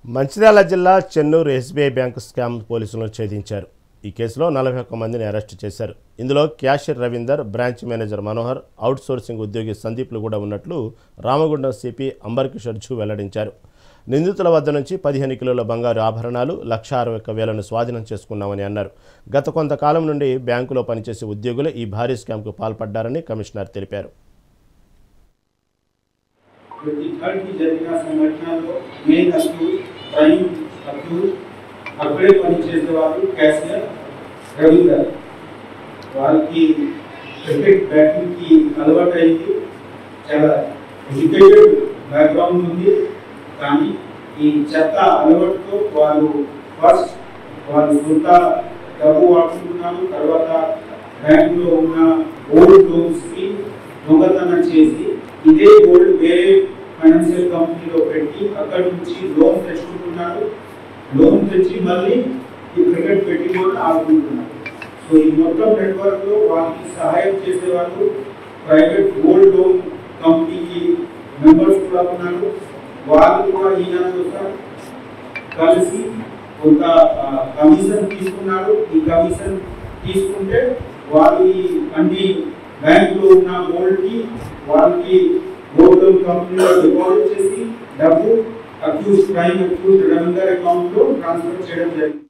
మంచిర్యాల జిల్లా Chennur SBI bank scam పోలీసులను ఛేదించారు. ఈ కేసులో 41 మందిని అరెస్టు చేశారు. ఇందులో cashier Ravinder, branch manager Manohar, out sourcing ఉద్యోగి సందీప్లు కూడా ఉన్నట్లు రామగుండం సిపి అంబర్కిషోర్ ఝూ వెల్లడించారు. నిందితుల వద్ద నుంచి 15 కిలోల బంగారు ఆభరణాలు, 1,61,000 స్వాధీనం చేసుకున్నామని అన్నారు. గత కొంతకాలం నుండి బ్యాంకులో పనిచేసే ఉద్యోగులు ఈ భారీ స్కామ్కు పాల్పడ్డారని కమిషనర్ తెలిపారు. అక్కడే పనిచేసేవారు క్యాషియర్ రవీందర్. వారికి క్రికెట్ బ్యాటింగ్కి అలవాటు అయింది. చాలా ఎడ్యుకేటెడ్ బ్యాక్గ్రౌండ్ ఉంది. కానీ ఈ చెత్త అలవాటుతో వాళ్ళు సొంత డబ్బు వాడుకుంటున్నారు. తర్వాత బ్యాంకులో ఉన్న గోల్డ్ లోన్స్కి దొంగతనం చేసి ఇదే గోల్డ్ వేరే ఫైనాన్షియల్ కంపెనీలో పెట్టి అక్కడి నుంచి లోన్ తెచ్చుకుంటున్నారు. లోన్ తెచ్చి మళ్ళీ ఈ క్రికెట్ బెట్టింగ్ కూడా ఆడుకుంటున్నారు. సో ఈ మొత్తం నెట్వర్క్లో వాళ్ళకి సహాయం చేసేవాళ్ళు ప్రైవేట్ గోల్డ్ లోన్ కంపెనీకి మెంబర్స్ కూడా ఉన్నారు. వాళ్ళు కూడా ఈయనతో కలిసి కొంత కమిషన్ తీసుకున్నారు. ఈ కమిషన్ తీసుకుంటే వాళ్ళు ఈ అన్ని బ్యాంకులో ఉన్న గోల్డ్కి వాళ్ళకి గోల్డ్ లోన్ కంపెనీలో డిపాజిట్ చేసి డబ్బు క్రైమ్ అక్యూజ్డ్ రవీందర్ అకౌంట్లో ట్రాన్స్ఫర్ చేయడం జరిగింది.